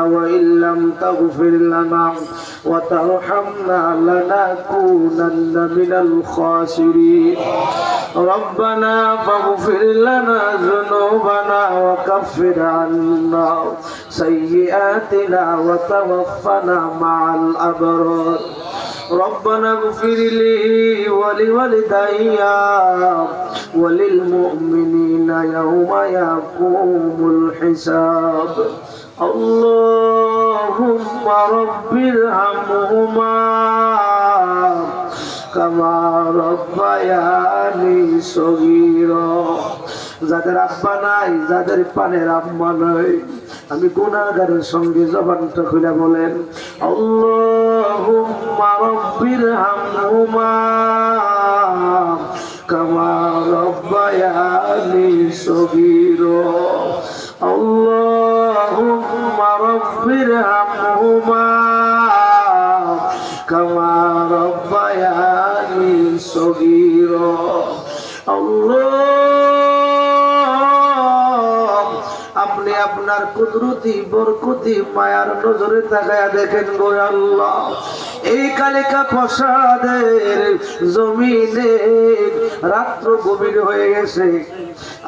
وإن لم تغفر لنا وترحمنا لنكونن من الخاسرين ربنا فاغفر لنا ذنوبنا وكفر عنا سيئاتنا وتوفنا مع الأبرار ربنا اغفر لي ولوالدي وللمؤمنين يوم يقوم الحساب اللهم رب ارحمهما كما ربياني صغيرا যাদের আব্বা নাই যাদের পানের আম্মা নাই আমি গুনাহগারের সঙ্গে জবানটা খুলে বলেন আল্লাহুম্মা রাব্বিরহামহুমা কামা রাব্বায়ানি সগীরা আল্লাহুম্মা রাব্বিরহামহুমা কামা রাব্বায়ানি সগীরা আপনি আপনার কুদরতি বরকতি মায়ার নজরে তাকায়া দেখেন গো আল্লাহ এই কালিকা প্রসাদের জমিনে রাত্র গভীর হয়ে গেছে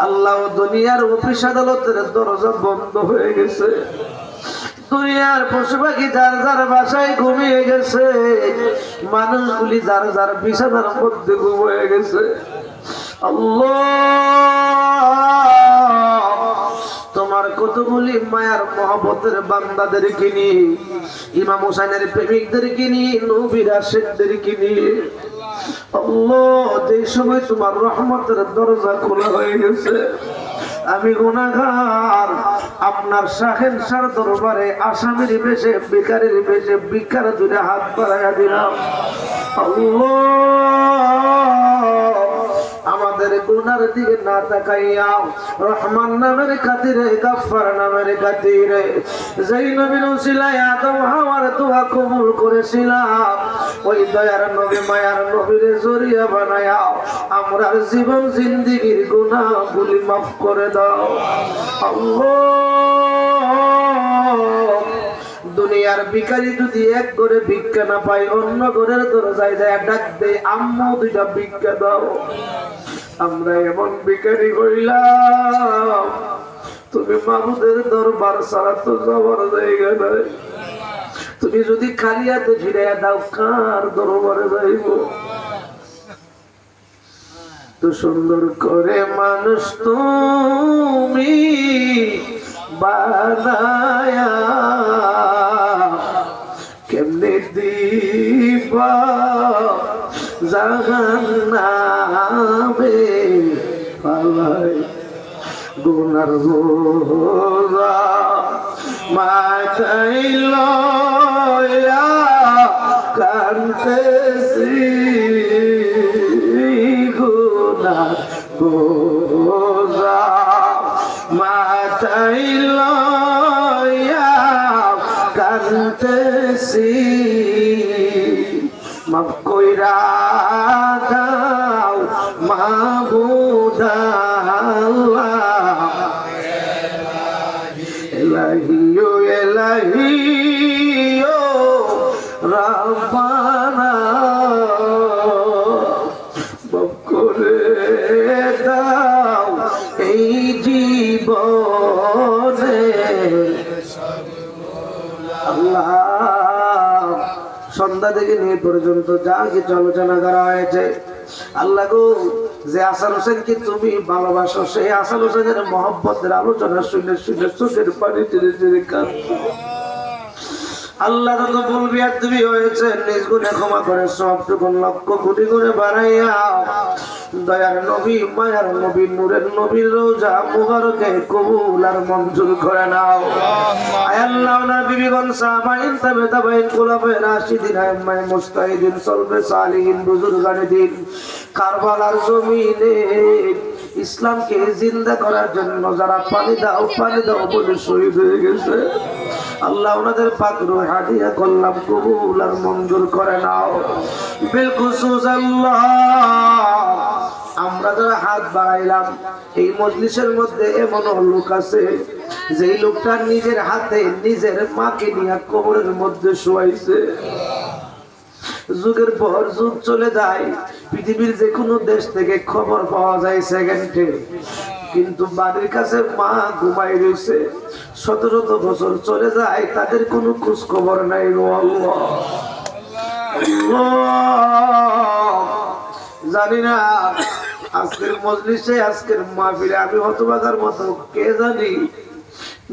আল্লাহ দুনিয়ার অফিস আদালতের দরজা বন্ধ হয়ে গেছে দুনিয়ার পশু পাখি যার যার বাসায় ঘুমিয়ে গেছে মানুষগুলি যার যার বিছানার মধ্যে ঘুমিয়ে গেছে আল্লাহ তোমার কতগুলি মায়ার মহব্বতের বান্দাদেরকে নিয়ে ইমাম হোসেনের প্রেমিকদেরকে নিয়ে নবীর আশিকদেরকে নিয়ে আল্লাহ যে সময় তোমার রহমতের দরজা খোলা হয়ে গেছে আমি গুনাহগার আপনার শাহেনশার দরবারে আসামির বেশে বেকারের বেশে ভিক্ষার দূরে হাত বাড়াইয়া দিলাম আল্লাহ আমাদের গুনার দিকে না তাকাইয়া রহমান নামের খাতিরে গাফফার নামের খাতিরে যেই নবীর উসিলায় আদম হাওয়ার দোয়া কবুল করেছিলাম ওই দয়ার নবী মায়ার নবীর জরিয়া বানায়া আমরার জীবন জিন্দেগীর গুনাহগুলি মাফ করে দাও আল্লাহ দুনিয়ার ভিখারি যদি এক করে ভিক্ষা না পাই অন্য ঘরের দরজায় যায় ডাক দেয় আম্মু দুইটা ভিক্ষা দাও আমরা এমন ভিখারি হইলাম তুমি মাবুদের দরবার ছাড়া তো যাওয়ার জায়গা নাই তুমি যদি খালি হাতে ফিরে দাও কার দরবারে যাইব তো সুন্দর করে মানুষ তুমি বানায়া কেমনে দিবা জাহান্নামে পালাই গুনার বোঝা মাথায় লইয়া কাঁদতেছি গুনার বোঝা মাথায় লইয়া কাঁদতেছি মাফ কইরা দাও মাবুদ আল্লাহ ইলাহি ও ইলাহি ও রাব্বানা মাফ করে দাও এই জীবনে আল্লাহ সন্ধ্যা থেকে নিয়ে পর্যন্ত যা কিছু আলোচনা করা হয়েছে আল্লাহ গো যে হাসান হোসেনকে তুমি ভালোবাসো সেই হাসান হোসেনের মহব্বতের আলোচনা শুনে শুনে চোখের পানি টেনে টেনে কাঁদছো আল্লাহ তো বলবি আর তুমি হয়েছে নিজ গুণে ক্ষমা করে সবটুকু লক্ষ কোটি করে বাড়াইয়া দয়ার নবী মায়ার নবী নূরের নবীর রোজা মুবারকে কবুল আর মঞ্জুর করে নাও আয় আল্লাহ না বিবিগণ সাহাবাইন তাবেঈন খুলাফায়ে রাশিদিন আইম্মায়ে মুজতাহিদিন সলবে সালিহিন বুজুর্গানে দিন কারবালার জমিনে ইসলামকে জিন্দা করার জন্য যারা পানি দাও বলে শহীদ হয়ে গেছে আল্লাহ ওনাদের পাক রূহ হাদিয়া করলাম কবুল আর মঞ্জুর করে নাও বিল খুসুস আল্লাহ আমরা যারা হাত বাড়াইলাম এই মজলিসের মধ্যে এমন লোক আছে যেই লোকটা নিজের হাতে নিজের মাকে নিয়ে কবরের মধ্যে শোয়াইছে। যুগের পর যুগ চলে যায়, পৃথিবীর যে কোনো দেশ থেকে খবর পাওয়া যায় সেকেন্ডে, কিন্তু বাড়ির কাছে মা ঘুমাই রয়েছে। 17 বছর চলে যায়, তাদের কোনো খোঁজ খবর নাই। জানি না আজকের মজলিসে, আজকের মাহফিলে আমি হতবাগার মতো কে জানি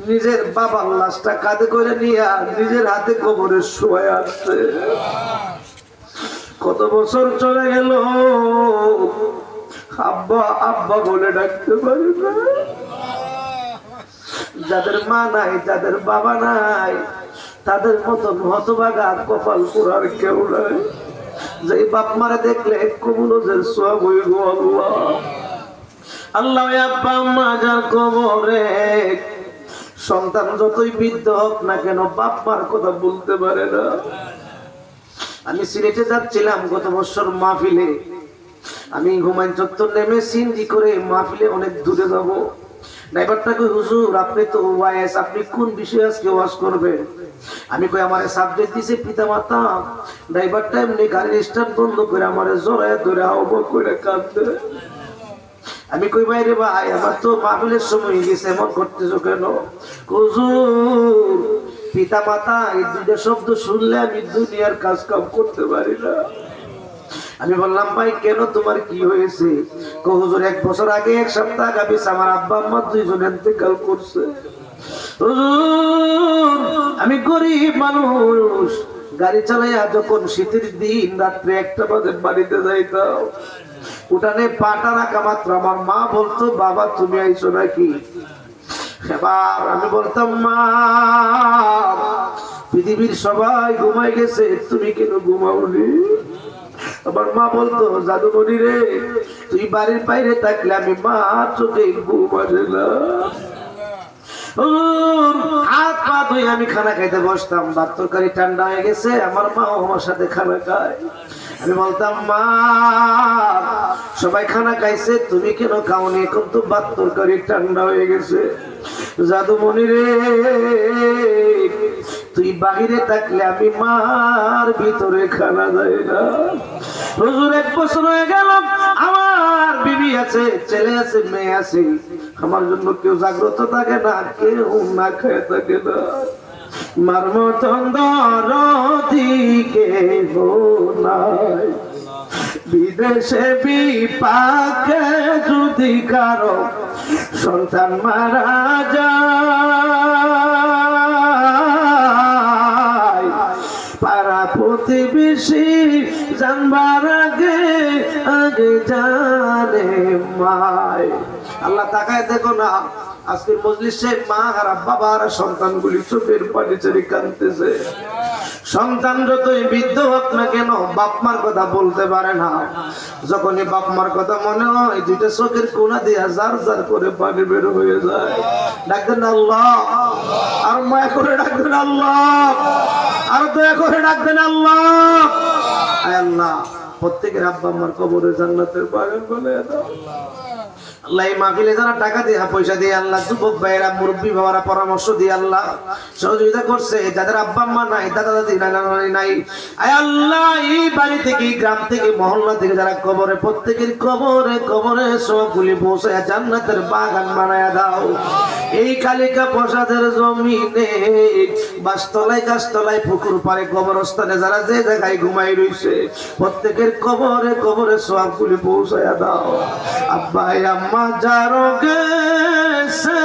নিজের বাবার লাশটা কাঁধে করে নিয়ে নিজের হাতে কবরে শোয়া আসছে। কত বছর চলে গেল, আব্বা আব্বা বলে ডাকতে পারি না। যাদের মা নাই, যাদের বাবা নাই, তাদের মতন হতভাগা কপাল পুরার কেউ নাই। যে বাপ মারে দেখলে কবুলের সওয়াব হইব। আল্লাহ আল্লাহ আব্বা আম্মা যার কবরে, সন্তান যতই বৃদ্ধ হোক না কেন বাপ মার কথা বলতে পারে না। আমি সিলেটে যাচ্ছিলাম গত বছর মাহফিলে, আমি হুমায়ুন চত্বর নেমে সিন্দি করে মাহফিলে অনেক দূরে যাবো। ড্রাইভারটাকে, হুজুর আপনি তো ওয়াইস, আপনি কোন বিষয়ে আজকে ওয়াজ করবেন? আমি কই আমার সাবজেক্ট দিছে পিতা মাতা। ড্রাইভারটা এমনি গাড়ির স্টার্ট বন্ধ করে আমার জড়ায় ধরে হাওয়া করে কাঁদতে। আমি কই ভাই রে ভাই, আমার তো মাহফিলের সময় গেছে, এমন করতেছো কেন? হুজুর পিতা মাতা এই দুইটা শব্দ শুনলে আমি দুনিয়ার কাজ কাম করতে পারি না। আমি বললাম ভাই কেন, তোমার কি হয়েছে? হুজুর 1 বছর আগে 1 সপ্তাহ আগে আমার আব্বা আম্মা দুইজন ইন্তেকাল করছে। হুজুর আমি গরিব মানুষ, গাড়ি চালাইয়া যখন শীতের দিন রাত্রে 1টা বাজে বাড়িতে যাইতাম, উঠানে পাটা রাখা মাত্র আমার মা বলতো বাবা তুমি আইছো নাকি? এবার আমি বলতাম মা পৃথিবীর সবাই ঘুমাই গেছে, তুমি কেন ঘুমাওনি? আমার মা বলতো জাদুমণি রে, তুই বাড়ির বাইরে থাকলে আমি মা চোখে ঘুম আসে না। হাত পা ধুয়ে আমি খানা খাইতে বসতাম, ভাত তরকারি ঠান্ডা হয়ে গেছে, আমার মা আমার সাথে খানা খায়। আমি বলতাম মা সবাই খানা খাইছে, তুমি কেন খাওনি? এখন তো ভাত তরকারি ঠান্ডা হয়ে গেছে। জাদুমণি রে, তুই বাহিরে থাকলে আমি মার ভিতরে খানা যায় না। হুজুর 1 বছর হয়ে গেল, আমার বিবি আছে, ছেলে আছে, মেয়ে আছে, আমার জন্য কেউ জাগ্রত থাকে না, কেউ না খেয়ে থাকে না। মার মতন দরদি কেহ নাই, বিদেশে বিপাকে যদি কারো সন্তান মারা যায়, পাড়া প্রতিবেশী জানবার আগে আগে জানে মায়। আল্লাহ তাকায় দেখো না, আজকের মজলিসে মা আর বাবা আর সন্তানগুলি চোখের পানি ছেড়ে কাঁদতেছে। সন্তান যতই বৃদ্ধ হোক না কেন বাপ মার কথা বলতে পারে না। যখনই বাপ মার কথা মনে হয়, দুইটা চোখের কোনা দিয়ে জার জার করে পানি বের হয়ে যায়। ডাকতেন আল্লাহ, আর মায়া করে ডাকতেন আল্লাহ, আর দয়া করে ডাকতেন আল্লাহ। আল্লাহ প্রত্যেকের আব্বা আম্মার কবরে জান্নাতের বাগান বানায় দাও। আল্লাহ এই মাহফিলে যারা টাকা দিয়ে পয়সা দিয়ে আল্লাহ যুবক ভাইয়েরা মুরব্বী বাবারা পরামর্শ দিয়ে আল্লাহ সহযোগিতা করছে, যাদের আব্বা আম্মা নাই, দাদা দাদি নাই, আয় আল্লাহ এই বাড়ি থেকে, গ্রাম থেকে, মহল্লা থেকে যারা কবরে, প্রত্যেকের কবরে কবরে সবগুলি পৌঁছায় জান্নাতের বাগান বানায়া দাও। এই কালিকা প্রসাদের জমিনে, বাসতলায় গাছতলায় পুকুর পাড়ে কবরস্থানে যারা যে জায়গায় ঘুমাই রইছে, প্রত্যেকের কবরে কবরে সবগুলি পৌঁছায়া দাও। আব্বা আম্মা যারো গেছে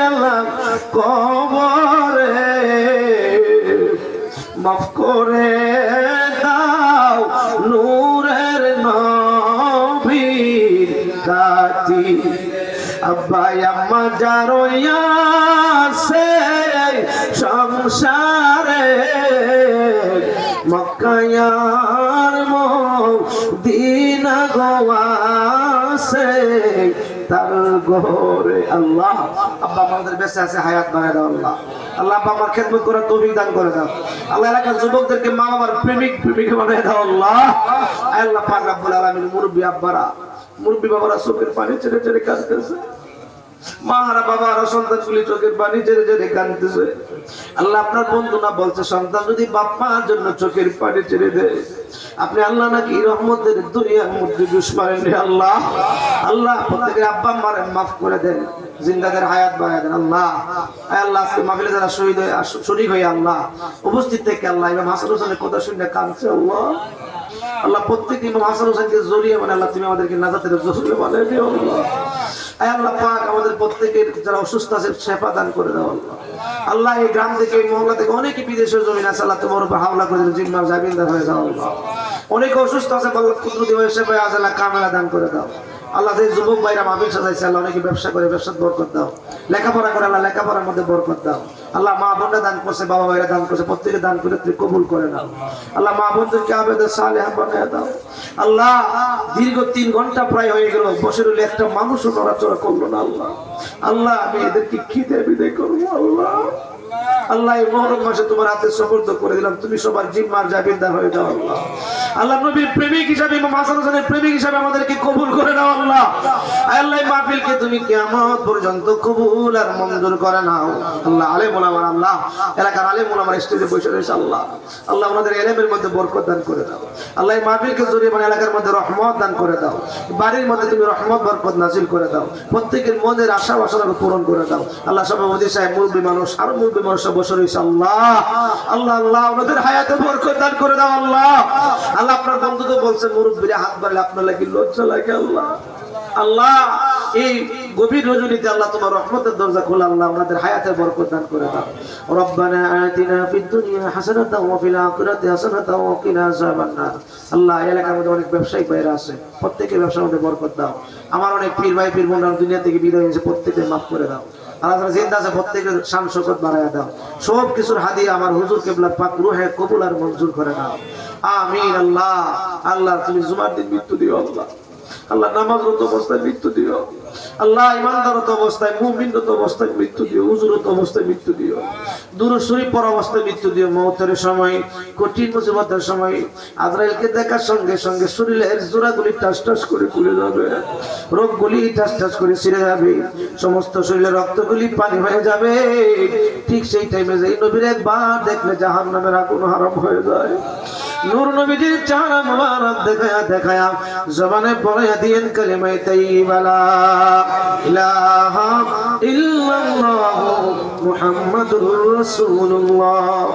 আল্লাহ কবরে, মাফ করে দাও নূরের নবীর কাতি। আব্বা আম্মা যারো আছে সংসারে, মক্কায়ার মদিনা গোয়াছে তার ঘরে। আল্লাহ আব্বা আমাদের বেঁচে আছে, হায়াত বাড়ায় দাও আল্লাহ। আল্লাহ আব্বা আমার খেদমত করার তৌফিক দান করে দাও আল্লাহ। এলাকার যুবকদেরকে মা বাবার প্রেমিক প্রেমিকা বানায় দাও আল্লাহ। আল্লাহ পাক রব্বুল আলামিন মুরব্বি আব্বারা মুরব্বী বাবারা চোখের পানি ছেড়ে ছেড়ে কাঁদতেছে, মারা বাবারা সন্তানগুলি চোখের পানি ছেড়ে ছেড়ে কাঁদতেছে। আল্লাহ আপনার বন্ধু না বলছে সন্তান যদি বাপ মার জন্য চোখের পানি ছেড়ে দেয়, আপনি আল্লাহ নাকি রহমতের দুনিয়ার মধ্যে দুশ্মন আল্লাহ। আল্লাহ প্রত্যেকের আব্বা মারে মাফ করে দেন, জিন্দাদের হায়াত বাড়ায় দেন আল্লাহ। আল্লাহ আজকে মাহফিলে যারা শহীদ হয়ে শরীক হয়ে আল্লাহ উপস্থিত থেকে আল্লাহ ইমাম হাসান হোসেনের কথা শুনে কাঁদছে আল্লাহ। আল্লাহ প্রত্যেক ইমাম হাসান হোসেনকে জড়িয়ে মানে আল্লাহ তুমি আমাদেরকে নাজাতের জরিয়ে বানিয়ে দিও আল্লাহ। আল্লাহ পাক আমাদের প্রত্যেকের যারা অসুস্থ আছে শেফা দান করে দাও আল্লাহ। আল্লাহ এই গ্রাম থেকে এই মহল্লা থেকে অনেকে বিদেশের জমিন আছে আল্লাহ তোমার উপর হামলা করে দিল, জিম্মার জামিনদার হয়ে যাও আল্লাহ। অনেকে অসুস্থ আছে আল্লাহ কুদরতি হয়ে শেফা আল্লাহ কামেলা দান করে দাও আল্লাহ। যে যুবক ভাইরা মাহফিল সাজাইছে আল্লাহ অনেকে ব্যবসা করে ব্যবসার বরকত দাও, লেখাপড়া করে আল্লাহ লেখাপড়ার মধ্যে বরকত দাও আল্লাহ। মা বোনরা দান করছে, বাবা ভাইরা দান করছে, প্রত্যেকে দান করে তুই কবুল করে নাও আল্লাহ। মা বোনদেরকে আবেদে সালেহা বানিয়ে দাও আল্লাহ। দীর্ঘ 3 ঘন্টা প্রায় হয়ে গেল, বসে রইলে একটা মানুষও নড়াচড়া করলো না আল্লাহ। আল্লাহ আমি এদেরকে খিদে বিদায় করবো আল্লাহ। আল্লাহ এই মুহররম মাসে তোমার হাতে সুপর্দ করে দিলাম, তুমি সবার জিম্মার জামিনদার হয়ে যাও আল্লাহ। আল্লাহ নবীর প্রেমিক হিসাবে ইমাম হাসান হোসেনের প্রেমিক হিসাবে আমাদেরকে কবুল করে নাও আল্লাহ। আল্লাহ এই মাহফিলকে তুমি কিয়ামত পর্যন্ত কবুল আর মঞ্জুর করে নাও আল্লাহ। আলেম ওলামা আল্লাহ, এলাকার আলেম ওলামা স্টেজে বসে রয়েছে আল্লাহ। আল্লাহ ওনাদের ইলমের মধ্যে বরকত দান করে দাও আল্লাহ। এই মাহফিলকে জড়িয়ে মানে এলাকার মধ্যে রহমত দান করে দাও, বাড়ির মধ্যে তুমি রহমত বরকত নাজিল করে দাও, প্রত্যেকের মনের আশা বাসনা পূরণ করে দাও আল্লাহ। সভাপতি সাহেব, মুরব্বী মানুষ, আরো মুরব্বী মানুষ বসে রয়েছে আল্লাহ। আল্লাহ আল্লাহ ওনাদের হায়াতে বরকত দান করে দাও আল্লাহ। আল্লাহ আপনার বন্ধু তো বলছে মুরব্বীরা হাত বাড়লে আপনার লাগে লজ্জা লাগে আল্লাহ। আল্লাহ এই গভীর রজনীতে আল্লাহ তোমার রহমতের দরজা খোলা আল্লাহ, ওনাদের হায়াতে বরকত দান করে দাও। রব্বানা আতিনা ফিদ দুনিয়া হাসানাতাও ওয়া ফিল আখিরাতি হাসানাতাও ওয়া কিনা আযাবান নার। আল্লাহ এলাকার মধ্যে অনেক ব্যবসায়িক ভাইরা আছে, প্রত্যেকের ব্যবসার মধ্যে বরকত দাও। আমার অনেক পীর ভাই পীর বোনরা দুনিয়া থেকে বিদায় হয়েছে, প্রত্যেককে মাফ করে দাও আল্লাহ। যারা জিন্দা আছে প্রত্যেকের শান শওকত বাড়ায়া দাও। সব কিছুর হাদিয়া আমার হুজুর কিবলার পাক রূহে কবুল আর মঞ্জুর করে নাও আমিন আল্লাহ। আল্লাহ তুমি জুমার দিন মৃত্যু দিও আল্লাহ। আল্লাহ নামাজরত অবস্থায় মৃত্যু দিও আল্লাহ। ইমানদারত অবস্থায়, মুমিনরত অবস্থায় মৃত্যু দিও, হুজুরত অবস্থায় মৃত্যু দিও, দুরূদ শরীফ পড়া অবস্থায় মৃত্যু দিও। মওতের সময়, কঠিন মুসিবতের সময় আজরাইলকে দেখার সঙ্গে সঙ্গে শরীরের জোড়াগুলি টাস টাস করে খুলে যাবে, রোগগুলি টাস টাস করে ছিঁড়ে যাবে, সমস্ত শরীরের রক্তগুলি পানি হয়ে যাবে। ঠিক সেই টাইমে যে নবীর একবার দেখলে জাহান্নামের আগুন হারাম হয়ে যায়। নূর নবীজির চেহারা মুবারক দেখায়া দেখায়া জবানে পড়াইয়া দিয়েন কালিমা তাইয়্যিবা লা ইলাহা ইল্লাল্লাহু মুহাম্মাদুর রাসূলুল্লাহ।